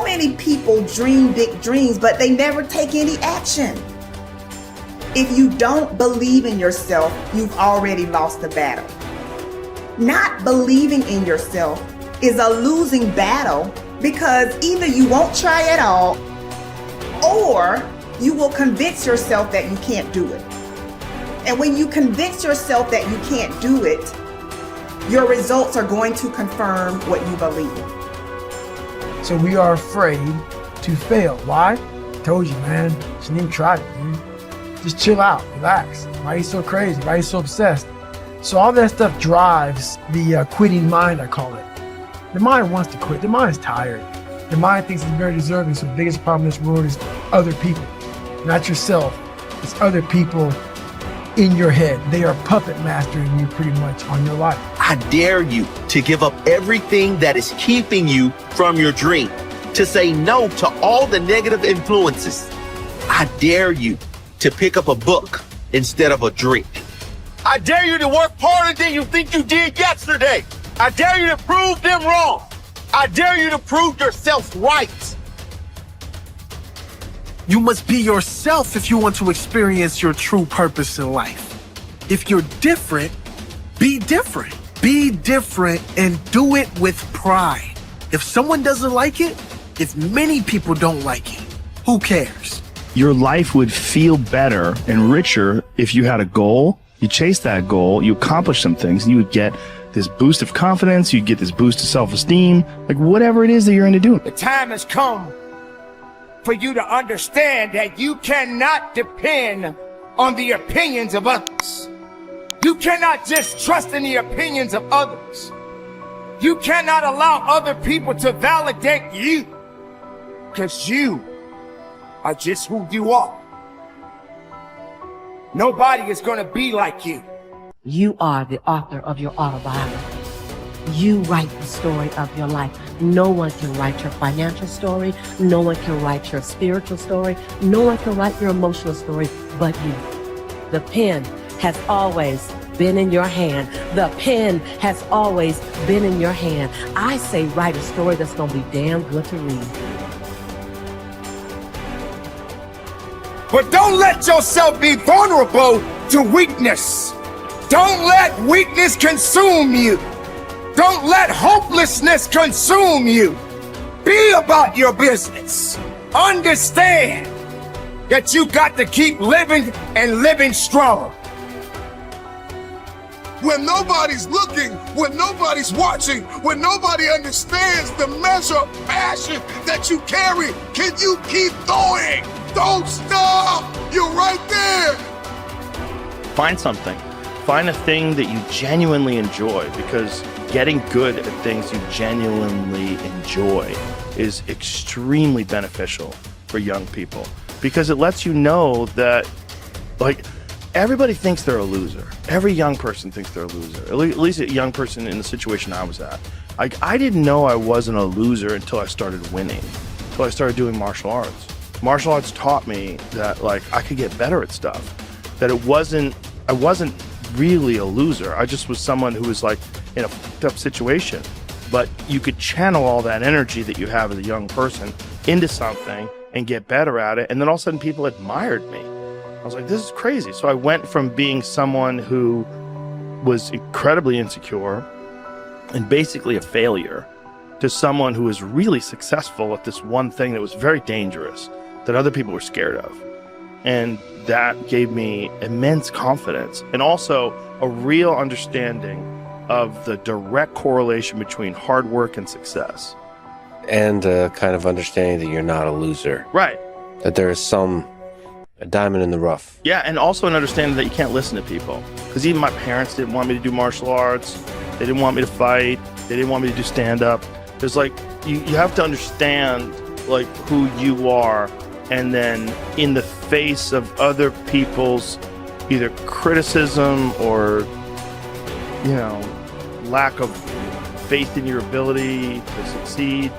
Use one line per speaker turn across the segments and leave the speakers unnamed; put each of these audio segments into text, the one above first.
many people dream big dreams, but they never take any action. If you don't believe in yourself, you've already lost the battle. Not believing in yourself is a losing battle because either you won't try at all or you will convince yourself that you can't do it. And when you convince yourself that you can't do it, your results are going to confirm what you believe.
So we are afraid to fail. Why? I told you, man. Just need to try it, dude. Just chill out, relax. Why are you so crazy? Why are you so obsessed? So all that stuff drives the quitting mind, I call it. The mind wants to quit. The mind is tired. The mind thinks it's very deserving. So the biggest problem in this world is other people, not yourself. It's other people in your head. They are puppet mastering you pretty much on your life.
I dare you to give up everything that is keeping you from your dream, to say no to all the negative influences. I dare you to pick up a book instead of a drink. I dare you to work harder than you think you did yesterday. I dare you to prove them wrong. I dare you to prove yourself right.
You must be yourself if you want to experience your true purpose in life. If you're different, be different. Be different and do it with pride. If someone doesn't like it, if many people don't like it, who cares?
Your life would feel better and richer if you had a goal, you chase that goal, you accomplish some things, and you would get this boost of confidence, you'd get this boost of self-esteem, like whatever it is that you're into doing.
The time has come for you to understand that you cannot depend on the opinions of others. You cannot just trust in the opinions of others. You cannot allow other people to validate you, because you are just who you are. Nobody is going to be like you.
You are the author of your autobiography. You write the story of your life. No one can write your financial story. No one can write your spiritual story. No one can write your emotional story but you. The pen has always been in your hand. The pen has always been in your hand. I say write a story that's going to be damn good to read.
But don't let yourself be vulnerable to weakness. Don't let weakness consume you. Don't let hopelessness consume you. Be about your business. Understand that you got to keep living and living strong.
When nobody's looking, when nobody's watching, when nobody understands the measure of passion that you carry, can you keep going? Don't stop! You're right there!
Find something. Find a thing that you genuinely enjoy, because getting good at things you genuinely enjoy is extremely beneficial for young people, because it lets you know that, like, everybody thinks they're a loser. Every young person thinks they're a loser. At least a young person in the situation I was at. Like, I didn't know I wasn't a loser until I started winning, until I started doing martial arts. Martial arts taught me that, like, I could get better at stuff, that I wasn't really a loser. I just was someone who was, like, in a fucked up situation. But you could channel all that energy that you have as a young person into something and get better at it. And then all of a sudden people admired me. I was like, this is crazy. So I went from being someone who was incredibly insecure and basically a failure to someone who was really successful at this one thing that was very dangerous, that other people were scared of. And that gave me immense confidence and also a real understanding of the direct correlation between hard work and success.
And kind of understanding that you're not a loser.
Right.
That there is a diamond in the rough.
Yeah, and also an understanding that you can't listen to people. Because even my parents didn't want me to do martial arts. They didn't want me to fight. They didn't want me to do stand-up. There's like, you have to understand, like, who you are, and then in the face of other people's either criticism or, you know, lack of faith in your ability to succeed,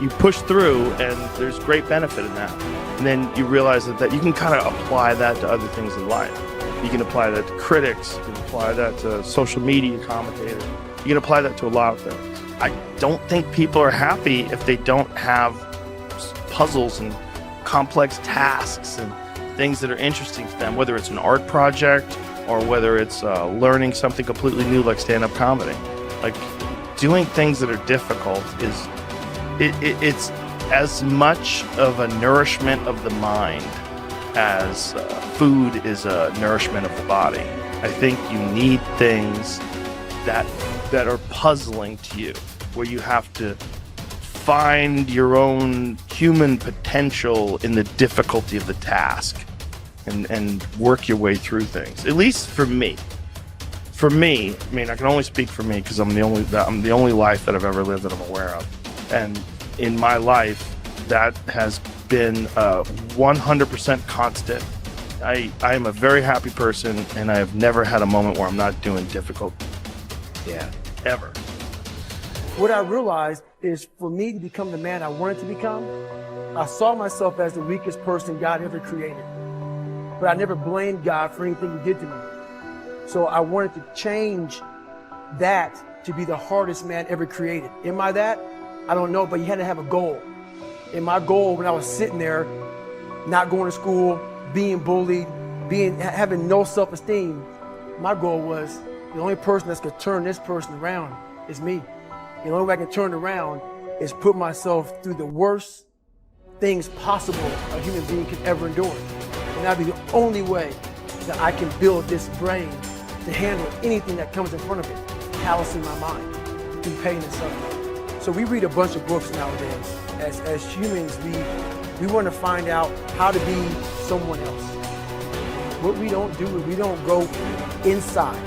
you push through, and there's great benefit in that. And then you realize that you can kind of apply that to other things in life. You can apply that to critics, you can apply that to social media commentators, you can apply that to a lot of things. I don't think people are happy if they don't have puzzles and complex tasks and things that are interesting to them, whether it's an art project or whether it's learning something completely new like stand-up comedy. Like, doing things that are difficult is it's as much of a nourishment of the mind as food is a nourishment of the body. I think you need things that are puzzling to you, where you have to find your own human potential in the difficulty of the task and work your way through things. At least for me. For me, I mean, I can only speak for me because I'm the only life that I've ever lived that I'm aware of. And in my life, that has been 100% constant. I am a very happy person, and I have never had a moment where I'm not doing difficult. Yeah, ever.
What I realized is, for me to become the man I wanted to become, I saw myself as the weakest person God ever created. But I never blamed God for anything he did to me. So I wanted to change that to be the hardest man ever created. Am I that? I don't know, but you had to have a goal. And my goal, when I was sitting there, not going to school, being bullied, having no self-esteem, my goal was, the only person that's gonna turn this person around is me. The only way I can turn it around is put myself through the worst things possible a human being could ever endure. And that'd be the only way that I can build this brain to handle anything that comes in front of it, callousing my mind through pain and suffering. So we read a bunch of books nowadays. As humans, we want to find out how to be someone else. What we don't do is we don't go inside.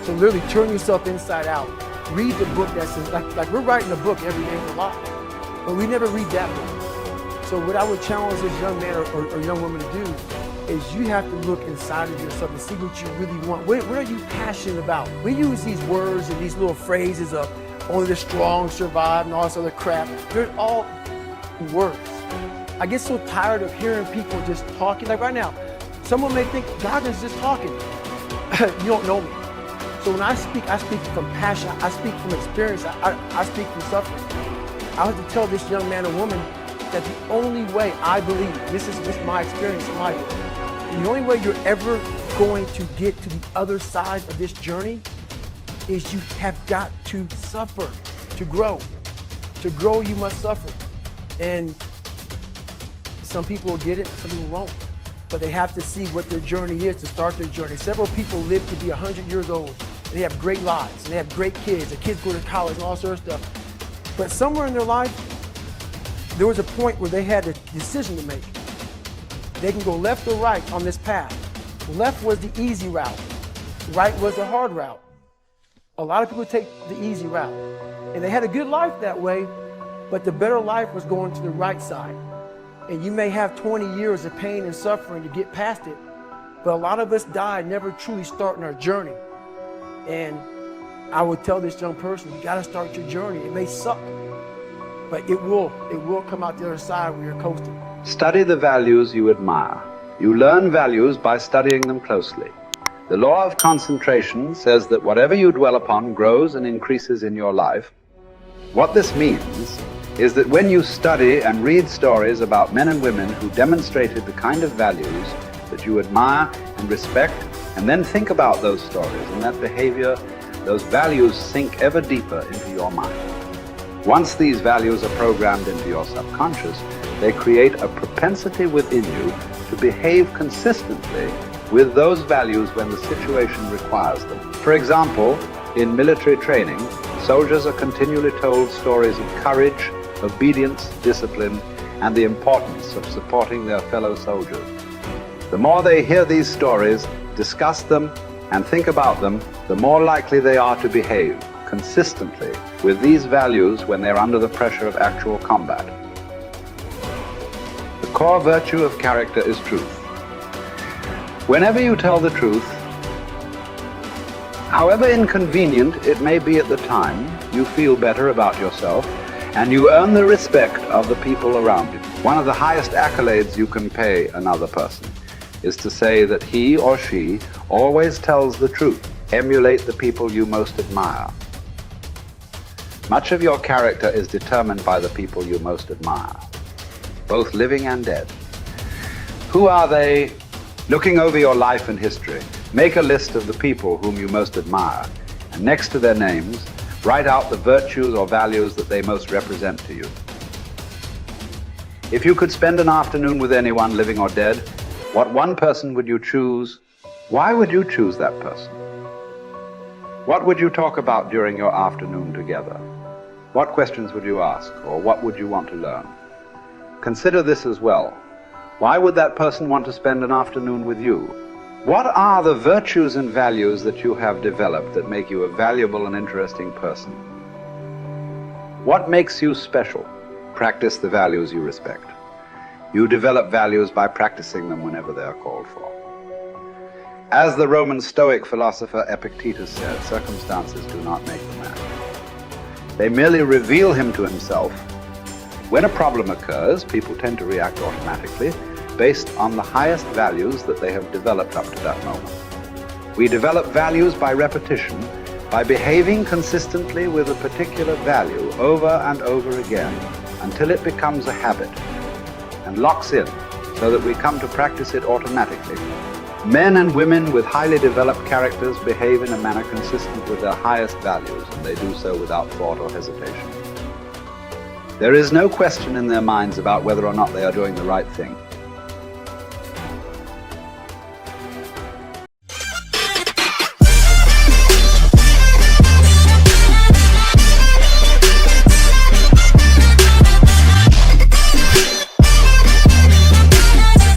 So literally turn yourself inside out. Read the book that's like we're writing a book every day for life, but we never read that book. So what I would challenge this young man or young woman to do is you have to look inside of yourself and see what you really want. What are you passionate about? We use these words and these little phrases of only the strong survive and all this other crap. They're all words. I get so tired of hearing people just talking. Like right now, someone may think God is just talking. You don't know me. So when I speak from passion. I speak from experience. I speak from suffering. I have to tell this young man or woman that the only way I believe, this is my experience in life, the only way you're ever going to get to the other side of this journey is you have got to suffer to grow. To grow, you must suffer. And some people will get it, some people won't. But they have to see what their journey is to start their journey. Several people live to be 100 years old. And they have great lives, and they have great kids. Their kids go to college and all sorts of stuff. But somewhere in their life, there was a point where they had a decision to make. They can go left or right on this path. Left was the easy route. Right was the hard route. A lot of people take the easy route. And they had a good life that way, but the better life was going to the right side. And you may have 20 years of pain and suffering to get past it, but a lot of us die never truly starting our journey. And I would tell this young person, you gotta start your journey. It may suck, but it will come out the other side where you're coasting.
Study the values you admire. You learn values by studying them closely. The law of concentration says that whatever you dwell upon grows and increases in your life. What this means is that when you study and read stories about men and women who demonstrated the kind of values that you admire and respect, and then think about those stories and that behavior, those values sink ever deeper into your mind. Once these values are programmed into your subconscious, they create a propensity within you to behave consistently with those values when the situation requires them. For example, in military training, soldiers are continually told stories of courage, obedience, discipline, and the importance of supporting their fellow soldiers. The more they hear these stories, discuss them, and think about them, the more likely they are to behave consistently with these values when they're under the pressure of actual combat. The core virtue of character is truth. Whenever you tell the truth, however inconvenient it may be at the time, you feel better about yourself and you earn the respect of the people around you. One of the highest accolades you can pay another person is to say that he or she always tells the truth. Emulate the people you most admire. Much of your character is determined by the people you most admire. both living and dead. Who are they? Looking over your life and history, make a list of the people whom you most admire, and next to their names, write out the virtues or values that they most represent to you. If you could spend an afternoon with anyone, living or dead, what one person would you choose? Why would you choose that person? What would you talk about during your afternoon together? What questions would you ask, or what would you want to learn? Consider this as well. Why would that person want to spend an afternoon with you? What are the virtues and values that you have developed that make you a valuable and interesting person? What makes you special? Practice the values you respect. You develop values by practicing them whenever they are called for. As the Roman Stoic philosopher Epictetus said, circumstances do not make the man. They merely reveal him to himself. When a problem occurs, people tend to react automatically based on the highest values that they have developed up to that moment. We develop values by repetition, by behaving consistently with a particular value over and over again until it becomes a habit and locks in so that we come to practice it automatically. Men and women with highly developed characters behave in a manner consistent with their highest values, and they do so without thought or hesitation. There is no question in their minds about whether or not they are doing the right thing.